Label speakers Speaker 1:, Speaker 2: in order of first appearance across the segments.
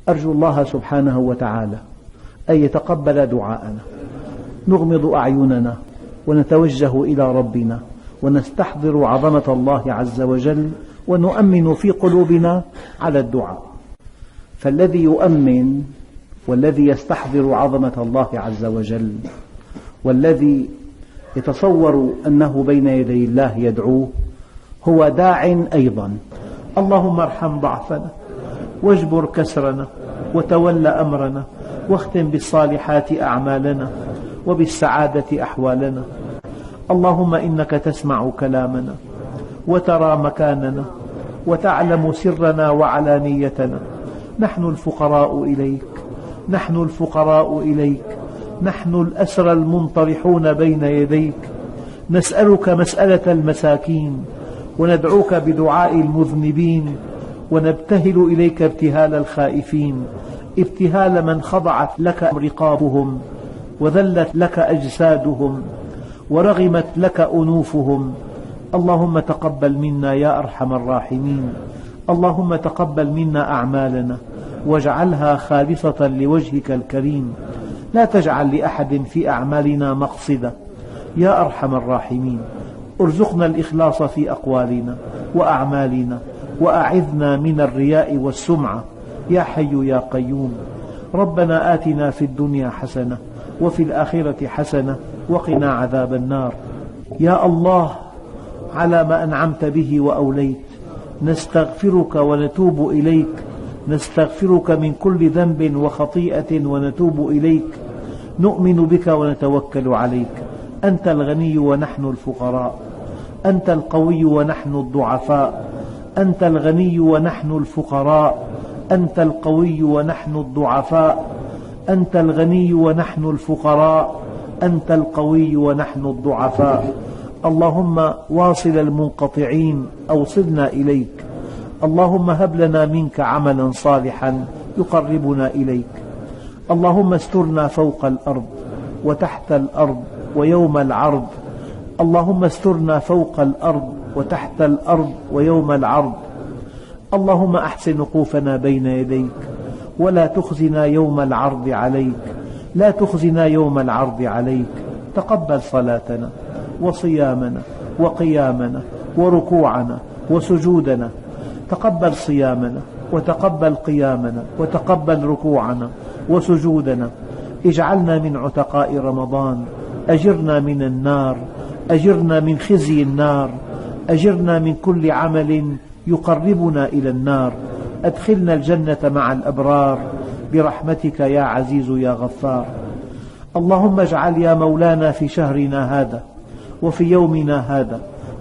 Speaker 1: أرجو الله سبحانه وتعالى أن يتقبل دعاءنا. نغمض أعيننا ونتوجه إلى ربنا ونستحضر عظمة الله عز وجل ونؤمن في قلوبنا على الدعاء. فالذي يؤمن والذي يستحضر عظمة الله عز وجل والذي يتصور أنه بين يدي الله يدعوه هو داع أيضا. اللهم ارحم ضعفنا واجبر كسرنا وتول أمرنا واختم بالصالحات أعمالنا وبالسعادة أحوالنا. اللهم إنك تسمع كلامنا وترى مكاننا وتعلم سرنا وعلانيتنا. نحن الفقراء إليك، نحن الفقراء إليك، نحن الأسرى المنطرحون بين يديك. نسألك مسألة المساكين وندعوك بدعاء المذنبين ونبتهل إليك ابتهال الخائفين، ابتهال من خضعت لك رقابهم وذلت لك أجسادهم ورغمت لك أنوفهم. اللهم تقبل منا يا أرحم الراحمين. اللهم تقبل منا أعمالنا واجعلها خالصة لوجهك الكريم. لا تجعل لأحد في أعمالنا مقصدة يا أرحم الراحمين. ارزقنا الإخلاص في أقوالنا وأعمالنا وأعذنا من الرياء والسمعة يا حي يا قيوم. ربنا آتنا في الدنيا حسنة وفي الآخرة حسنة وقنا عذاب النار. يا الله على ما أنعمت به وأوليت نستغفرك ونتوب إليك. نستغفرك من كل ذنب وخطيئة ونتوب إليك. نؤمن بك ونتوكل عليك. أنت الغني ونحن الفقراء، أنت القوي ونحن الضعفاء، أنت الغني ونحن الفقراء، أنت القوي ونحن الضعفاء، أنت الغني ونحن الفقراء، أنت القوي ونحن الضعفاء. اللهم واصل المنقطعين أوصلنا إليك. اللهم هب لنا منك عملا صالحا يقربنا إليك. اللهم استرنا فوق الأرض وتحت الأرض ويوم العرض. اللهم استرنا فوق الأرض وتحت الأرض ويوم العرض. اللهم أحسن وقوفنا بين يديك ولا تخزنا يوم العرض عليك، لا تخزنا يوم العرض عليك. تقبل صلاتنا وصيامنا وقيامنا وركوعنا وسجودنا. تقبل صيامنا وتقبل قيامنا وتقبل ركوعنا وسجودنا. اجعلنا من عتقاء رمضان. أجرنا من النار، أجرنا من خزي النار، أجرنا من كل عمل يقربنا إلى النار. أدخلنا الجنة مع الأبرار برحمتك يا عزيز يا غفار. اللهم اجعل يا مولانا في شهرنا هذا وفي يومنا هذا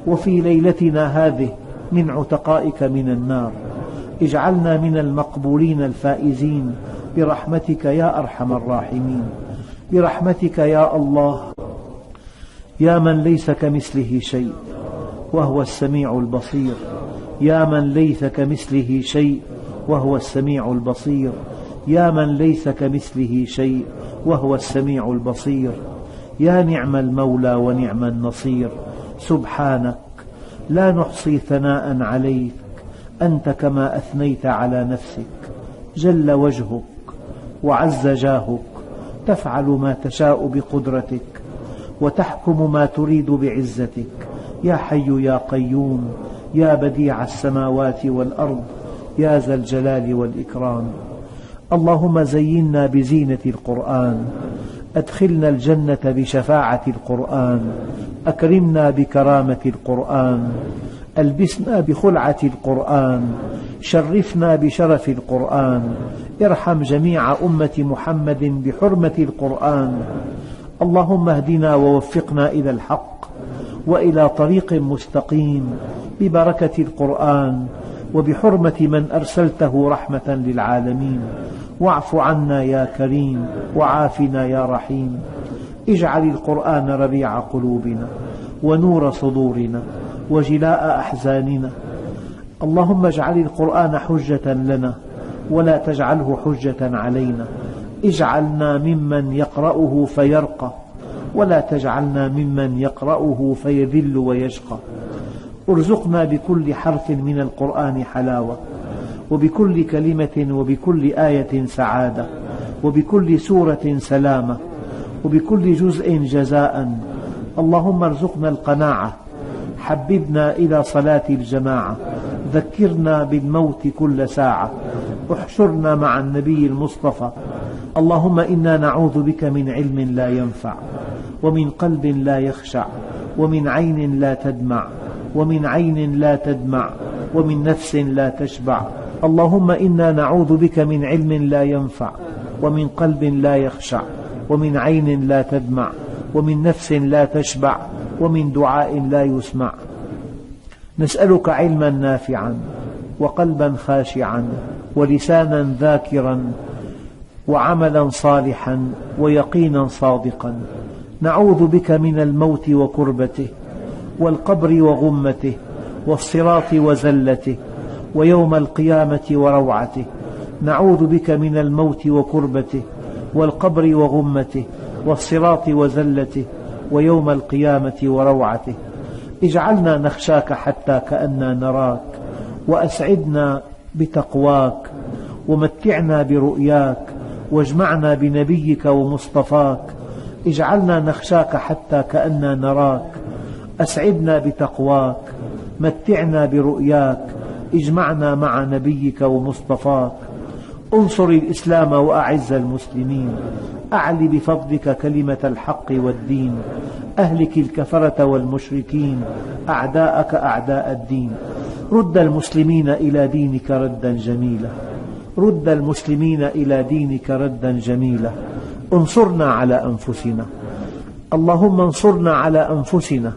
Speaker 1: وفي ليلتنا هذه من عتقائك من النار. اجعلنا من المقبولين الفائزين برحمتك يا أرحم الراحمين. برحمتك يا الله، يا من ليس كمثله شيء وهو السميع البصير، يا من ليس كمثله شيء وهو السميع البصير، يا من ليس كمثله شيء وهو السميع البصير. يا نعم المولى ونعم النصير. سبحانك لا نحصي ثناء عليك، أنت كما أثنيت على نفسك. جل وجهك وعز جاهك، تفعل ما تشاء بقدرتك وتحكم ما تريد بعزتك. يا حي يا قيوم، يا بديع السماوات والأرض، يا ذا الجلال والإكرام. اللهم زينا بزينة القرآن، أدخلنا الجنة بشفاعة القرآن، أكرمنا بكرامة القرآن، ألبسنا بخلعة القرآن، شرفنا بشرف القرآن. ارحم جميع أمة محمد بحرمة القرآن. اللهم اهدنا ووفقنا إلى الحق وإلى طريق مستقيم ببركة القرآن وبحرمة من أرسلته رحمة للعالمين. واعف عنا يا كريم وعافنا يا رحيم. اجعل القرآن ربيع قلوبنا ونور صدورنا وجلاء أحزاننا. اللهم اجعل القرآن حجة لنا ولا تجعله حجة علينا. اجعلنا ممن يقرأه فيرقى ولا تجعلنا ممن يقرأه فيذل ويشقى. ارزقنا بكل حرف من القرآن حلاوة وبكل كلمة وبكل آية سعادة، وبكل سورة سلامة، وبكل جزء جزاء. اللهم ارزقنا القناعة، حببنا إلى صلاة الجماعة، ذكرنا بالموت كل ساعة، احشرنا مع النبي المصطفى. اللهم إنا نعوذ بك من علم لا ينفع، ومن قلب لا يخشع، ومن عين لا تدمع، ومن عين لا تدمع، ومن نفس لا تشبع. اللهم إنا نعوذ بك من علم لا ينفع، ومن قلب لا يخشع، ومن عين لا تدمع، ومن نفس لا تشبع، ومن دعاء لا يسمع. نسألك علما نافعا، وقلبا خاشعا، ولسانا ذاكرا، وعملا صالحا، ويقينا صادقا. نعوذ بك من الموت وكربته، والقبر وغمته، والصراط وزلته، ويوم القيامة وروعته. نعوذ بك من الموت وكربته، والقبر وغمته، والصراط وزلته، ويوم القيامة وروعته. اجعلنا نخشاك حتى كأننا نراك، وأسعدنا بتقواك، ومتعنا برؤياك، واجمعنا بنبيك ومصطفاك. اجعلنا نخشاك حتى كأننا نراك، أسعدنا بتقواك، متعنا برؤياك، اجمعنا مع نبيك ومصطفاك. انصر الإسلام وأعز المسلمين، أعل بفضلك كلمة الحق والدين، أهلك الكفرة والمشركين، أعداءك أعداء الدين. رد المسلمين إلى دينك ردا جميلا، رد المسلمين إلى دينك ردا جميلا. انصرنا على أنفسنا، اللهم انصرنا على أنفسنا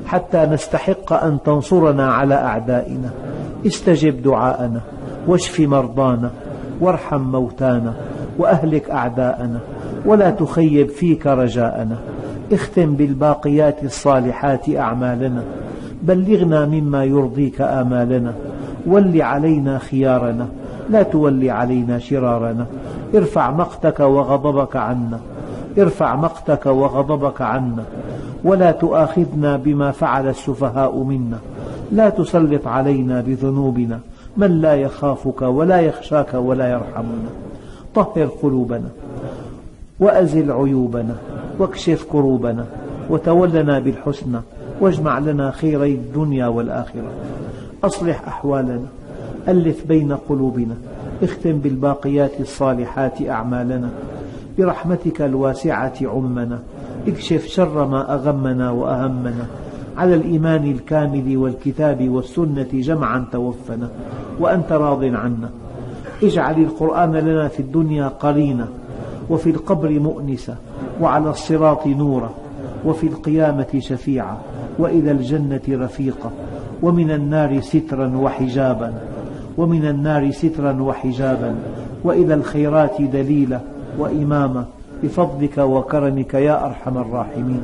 Speaker 1: حتى نستحق أن تنصرنا على أعدائنا. استجب دعاءنا، واشف مرضانا، وارحم موتانا، وأهلك أعداءنا، ولا تخيب فيك رجاءنا. اختم بالباقيات الصالحات أعمالنا، بلغنا مما يرضيك آمالنا. ول علينا خيارنا، لا تول علينا شرارنا. ارفع مقتك وغضبك عنا، ارفع مقتك وغضبك عنا، ولا تؤاخذنا بما فعل السفهاء منا. لا تسلط علينا بذنوبنا من لا يخافك ولا يخشاك ولا يرحمنا. طهر قلوبنا، وأزل عيوبنا، واكشف كروبنا، وتولنا بالحسنى، واجمع لنا خيري الدنيا والآخرة. أصلح أحوالنا، ألف بين قلوبنا، اختم بالباقيات الصالحات أعمالنا. برحمتك الواسعة عمنا، اكشف شر ما أغمنا وأهمنا. على الإيمان الكامل والكتاب والسنة جمعا توفنا، وأنت راض عنا. اجعل القرآن لنا في الدنيا قرينا، وفي القبر مؤنسا، وعلى الصراط نورا، وفي القيامة شفيعا، وإلى الجنة رفيقا، ومن النار سترا وحجابا، ومن النار سترا وحجابا، وإلى الخيرات دليلا وإماما، بفضلك وكرمك يا أرحم الراحمين.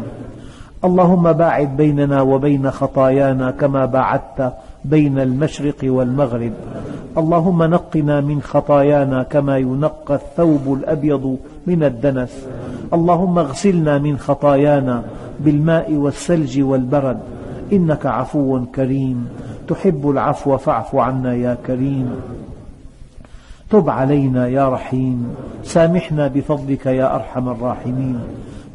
Speaker 1: اللهم باعد بيننا وبين خطايانا كما باعدت بين المشرق والمغرب. اللهم نقنا من خطايانا كما ينقى الثوب الأبيض من الدنس. اللهم اغسلنا من خطايانا بالماء والثلج والبرد، إنك عفو كريم تحب العفو فاعف عنا يا كريم. تب علينا يا رحيم، سامحنا بفضلك يا أرحم الراحمين.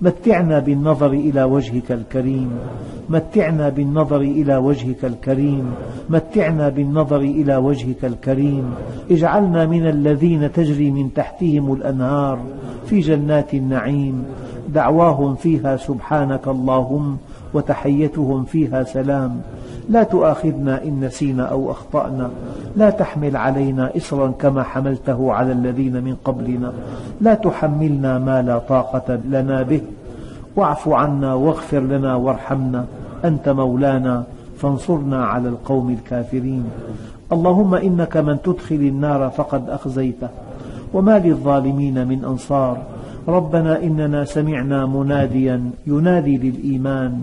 Speaker 1: متعنا بالنظر إلى وجهك الكريم، متعنا بالنظر إلى وجهك الكريم، متعنا بالنظر إلى وجهك الكريم. اجعلنا من الذين تجري من تحتهم الأنهار في جنات النعيم، دعواهم فيها سبحانك اللهم، وتحيتهم فيها سلام. لا تؤاخذنا إن نسينا أو أخطأنا، لا تحمل علينا إصرا كما حملته على الذين من قبلنا، لا تحملنا ما لا طاقة لنا به، واعف عنا واغفر لنا وارحمنا، أنت مولانا فانصرنا على القوم الكافرين. اللهم إنك من تدخل النار فقد أخزيته، وما للظالمين من أنصار. ربنا إننا سمعنا مناديا ينادي للإيمان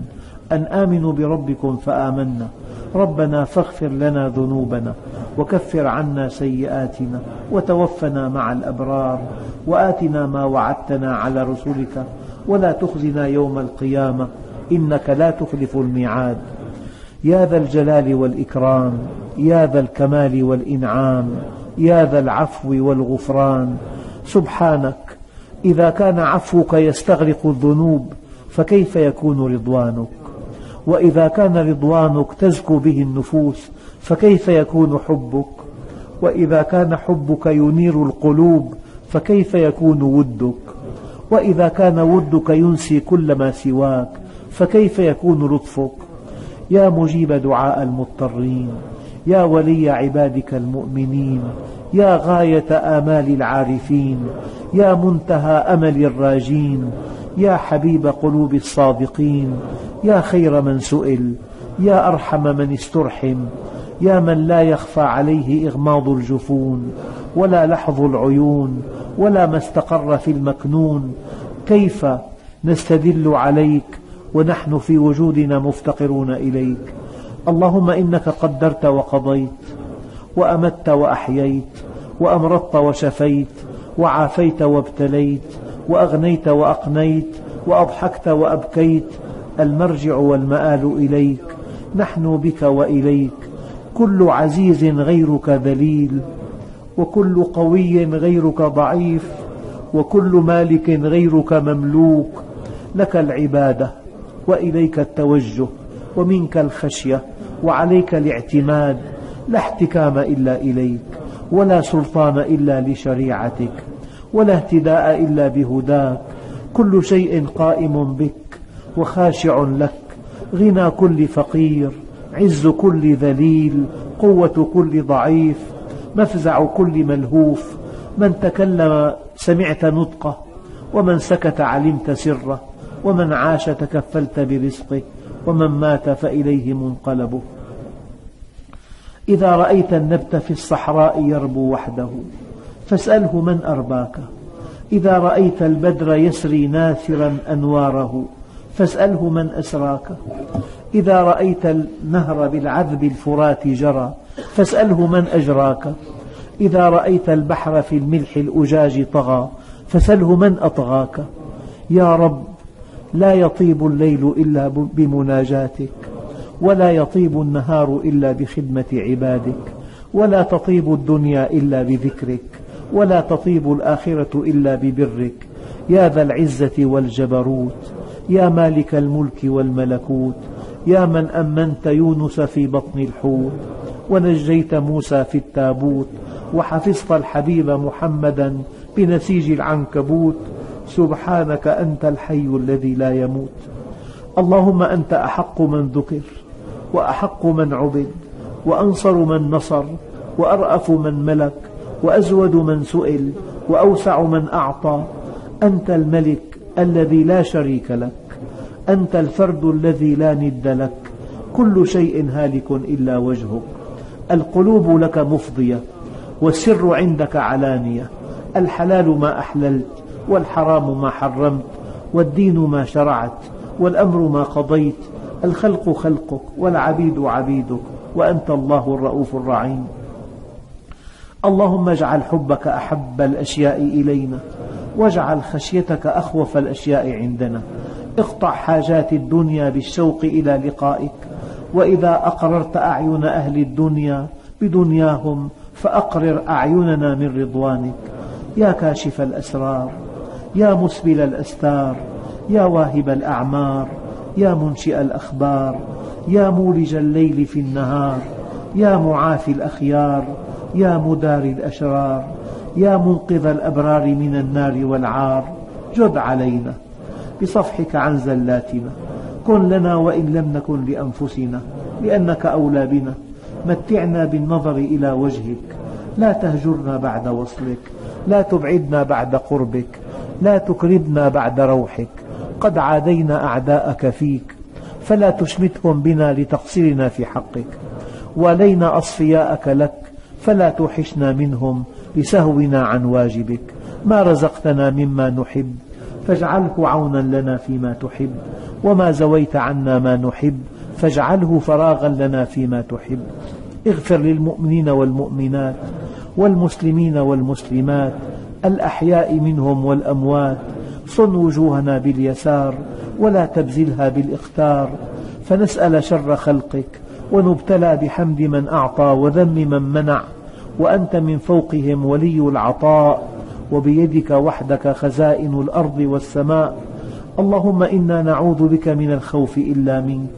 Speaker 1: أن آمنوا بربكم فآمنا. ربنا فاغفر لنا ذنوبنا، وكفر عنا سيئاتنا، وتوفنا مع الأبرار، وآتنا ما وعدتنا على رسلك، ولا تخزنا يوم القيامة إنك لا تخلف الميعاد. يا ذا الجلال والإكرام، يا ذا الكمال والإنعام، يا ذا العفو والغفران. سبحانك، إذا كان عفوك يستغرق الذنوب فكيف يكون رضوانك؟ وإذا كان رضوانك تزكو به النفوس فكيف يكون حبك؟ وإذا كان حبك ينير القلوب فكيف يكون ودك؟ وإذا كان ودك ينسي كل ما سواك فكيف يكون لطفك؟ يا مجيب دعاء المضطرين، يا ولي عبادك المؤمنين، يا غاية آمال العارفين، يا منتهى أمل الراجين، يا حبيب قلوب الصادقين، يا خير من سئل، يا أرحم من استرحم، يا من لا يخفى عليه إغماض الجفون ولا لحظ العيون ولا ما استقر في المكنون. كيف نستدل عليك ونحن في وجودنا مفتقرون إليك؟ اللهم إنك قدرت وقضيت، وأمت وأحييت، وأمرضت وشفيت، وعافيت وابتليت، وأغنيت وأقنيت، وأضحكت وأبكيت. المرجع والمآل إليك، نحن بك وإليك. كل عزيز غيرك ذليل، وكل قوي غيرك ضعيف، وكل مالك غيرك مملوك. لك العبادة وإليك التوجه ومنك الخشية وعليك الاعتماد. لا احتكام إلا إليك، ولا سلطان إلا لشريعتك، ولا اهتداء إلا بهداك. كل شيء قائم بك وخاشع لك، غنى كل فقير، عز كل ذليل، قوة كل ضعيف، مفزع كل ملهوف. من تكلم سمعت نطقه، ومن سكت علمت سره، ومن عاش تكفلت برزقه، ومن مات فإليه منقلبه. إذا رأيت النبت في الصحراء يربو وحده فاسأله من أرباك. إذا رأيت البدر يسري ناثرا أنواره فاسأله من أسراك. إذا رأيت النهر بالعذب الفرات جرى فاسأله من أجراك. إذا رأيت البحر في الملح الأجاج طغى فسله من أطغاك. يا رب، لا يطيب الليل إلا بمناجاتك، ولا يطيب النهار إلا بخدمة عبادك، ولا تطيب الدنيا إلا بذكرك، ولا تطيب الآخرة إلا ببرك. يا ذا العزة والجبروت، يا مالك الملك والملكوت، يا من أمنت يونس في بطن الحوت، ونجيت موسى في التابوت، وحفظت الحبيب محمدا بنسيج العنكبوت. سبحانك، أنت الحي الذي لا يموت. اللهم أنت أحق من ذكر، وأحق من عبد، وأنصر من نصر، وأرأف من ملك، وأزود من سئل، وأوسع من أعطى. أنت الملك الذي لا شريك لك، أنت الفرد الذي لا ند لك. كل شيء هالك إلا وجهك. القلوب لك مفضية، والسر عندك علانية. الحلال ما أحللت، والحرام ما حرمت، والدين ما شرعت، والأمر ما قضيت. الخلق خلقك، والعبيد عبيدك، وأنت الله الرؤوف الرحيم. اللهم اجعل حبك أحب الأشياء إلينا، واجعل خشيتك أخوف الأشياء عندنا. اقطع حاجات الدنيا بالشوق إلى لقائك. وإذا أقررت أعين أهل الدنيا بدنياهم فأقرر أعيننا من رضوانك. يا كاشف الأسرار، يا مسبل الأستار، يا واهب الأعمار، يا منشئ الأخبار، يا مولج الليل في النهار، يا معافي الأخيار، يا مداري الأشرار، يا منقذ الأبرار من النار والعار. جد علينا بصفحك عن زلاتنا، كن لنا وإن لم نكن لأنفسنا، لأنك أولى بنا. متعنا بالنظر إلى وجهك، لا تهجرنا بعد وصلك، لا تبعدنا بعد قربك، لا تكربنا بعد روحك. قد عادينا أعداءك فيك، فلا تشمتهم بنا لتقصيرنا في حقك. ولينا أصفياءك لك، فلا توحشنا منهم لسهونا عن واجبك. ما رزقتنا مما نحب فاجعله عونا لنا فيما تحب، وما زويت عنا ما نحب فاجعله فراغا لنا فيما تحب. اغفر للمؤمنين والمؤمنات، والمسلمين والمسلمات، الأحياء منهم والأموات. صن وجوهنا باليسار، ولا تبزلها بالإختار، فنسأل شر خلقك، ونبتلى بحمد من أعطى وذم من منع، وأنت من فوقهم ولي العطاء، وبيدك وحدك خزائن الأرض والسماء. اللهم إنا نعوذ بك من الخوف إلا منك،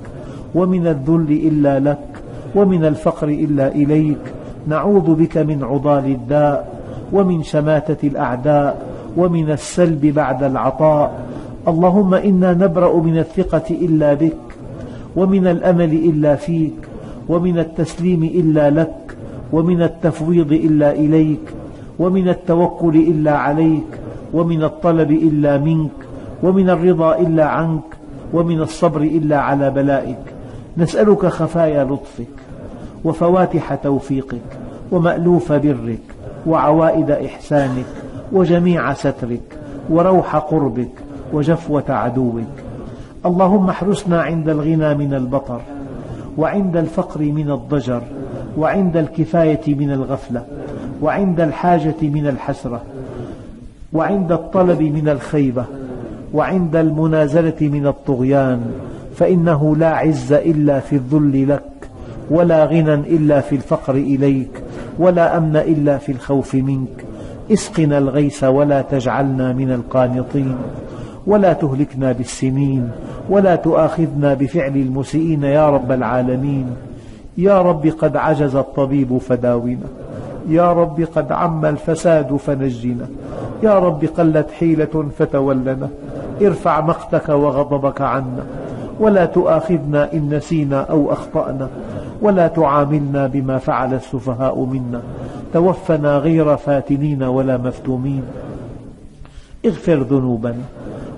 Speaker 1: ومن الذل إلا لك، ومن الفقر إلا إليك. نعوذ بك من عضال الداء، ومن شماتة الأعداء، ومن السلب بعد العطاء. اللهم إنا نبرأ من الثقة إلا بك، ومن الأمل إلا فيك، ومن التسليم إلا لك، ومن التفويض إلا إليك، ومن التوكل إلا عليك، ومن الطلب إلا منك، ومن الرضا إلا عنك، ومن الصبر إلا على بلائك. نسألك خفايا لطفك، وفواتح توفيقك، ومألوف برك، وعوائد إحسانك، وجميع سترك، وروح قربك، وجفوة عدوك. اللهم احرسنا عند الغنى من البطر، وعند الفقر من الضجر، وعند الكفاية من الغفلة، وعند الحاجة من الحسرة، وعند الطلب من الخيبة، وعند المنازلة من الطغيان. فإنه لا عز إلا في الذل لك، ولا غنى إلا في الفقر إليك، ولا أمن إلا في الخوف منك. اسقنا الغيث ولا تجعلنا من القانطين، ولا تهلكنا بالسنين، ولا تؤاخذنا بفعل المسيئين يا رب العالمين. يا رب قد عجز الطبيب فداونا، يا رب قد عم الفساد فنجنا، يا رب قلت حيلة فتولنا. ارفع مقتك وغضبك عنا، ولا تؤاخذنا إن نسينا أو أخطأنا، ولا تعاملنا بما فعل السفهاء منا. توفنا غير فاتنين ولا مفتومين. اغفر ذنوبنا،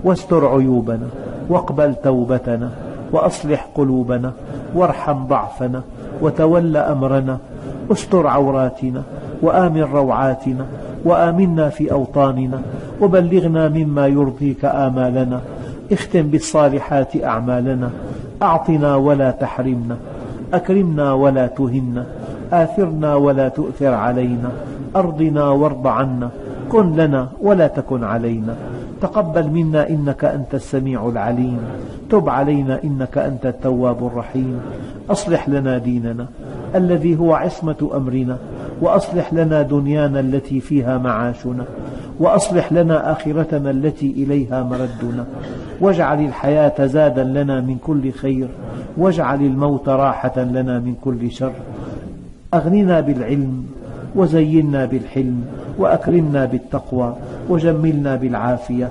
Speaker 1: واستر عيوبنا، واقبل توبتنا، وأصلح قلوبنا، وارحم ضعفنا، وتول أمرنا. استر عوراتنا، وآمن روعاتنا، وآمنا في أوطاننا، وبلغنا مما يرضيك آمالنا. اختم بالصالحات أعمالنا، أعطنا ولا تحرمنا، أكرمنا ولا تهنا، آثرنا ولا تؤثر علينا، أرضنا وارض عنا، كن لنا ولا تكن علينا. تقبل منا إنك أنت السميع العليم، تب علينا إنك أنت التواب الرحيم. أصلح لنا ديننا الذي هو عصمة أمرنا، وأصلح لنا دنيانا التي فيها معاشنا، وأصلح لنا آخرتنا التي إليها مردنا. واجعل الحياة زادا لنا من كل خير، واجعل الموت راحة لنا من كل شر. أغننا بالعلم، وزينا بالحلم، وأكرمنا بالتقوى، وجملنا بالعافية.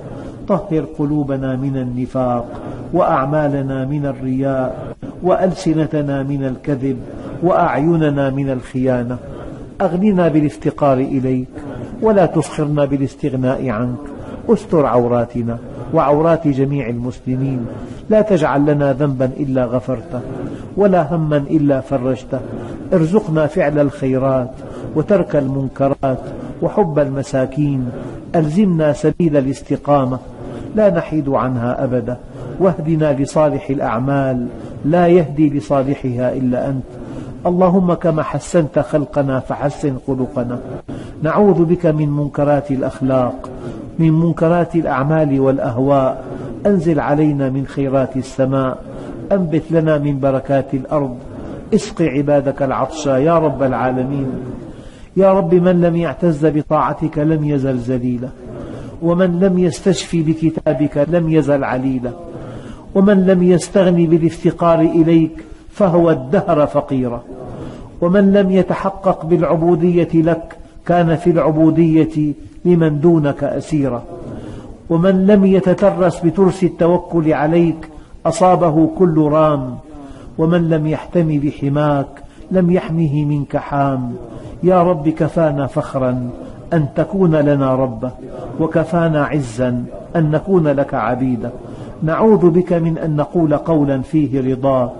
Speaker 1: طهر قلوبنا من النفاق، وأعمالنا من الرياء، وألسنتنا من الكذب، وأعيننا من الخيانة. أغننا بالافتقار إليك، ولا تسخرنا بالاستغناء عنك. استر عوراتنا وعورات جميع المسلمين. لا تجعل لنا ذنبا إلا غفرته، ولا هما إلا فرجته. ارزقنا فعل الخيرات، وترك المنكرات، وحب المساكين. ألزمنا سبيل الاستقامة، لا نحيد عنها أبدا. واهدنا لصالح الأعمال، لا يهدي لصالحها إلا أنت. اللهم كما حسنت خلقنا فحسن خلقنا. نعوذ بك من منكرات الأخلاق، من منكرات الأعمال والأهواء. أنزل علينا من خيرات السماء، أنبت لنا من بركات الأرض. اسق عبادك العطشى يا رب العالمين. يا رب من لم يعتز بطاعتك لم يزل ذليلا، ومن لم يستشفي بكتابك لم يزل عليلا، ومن لم يستغني بالافتقار إليك فهو الدهر فقيرا، ومن لم يتحقق بالعبودية لك كان في العبودية لمن دونك أسيرا، ومن لم يتترس بترس التوكل عليك أصابه كل رام، ومن لم يحتمي بحماك لم يحمه منك حام. يا رب كفانا فخرا أن تكون لنا ربا، وكفانا عزا أن نكون لك عبيدا. نعوذ بك من أن نقول قولا فيه رضاك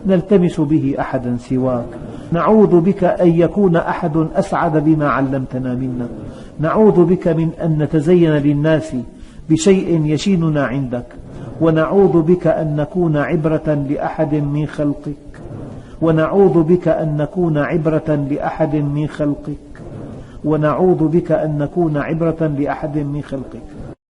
Speaker 1: نلتمس به أحدا سواك. نعوذ بك أن يكون أحد أسعد بما علمتنا منا. نعوذ بك من أن نتزين للناس بشيء يشيننا عندك، ونعوذ بك أن نكون عبرة لأحد من خلقك، ونعوذ بك أن نكون عبرة لأحد من خلقك، ونعوذ بك أن نكون عبرة لأحد من خلقك.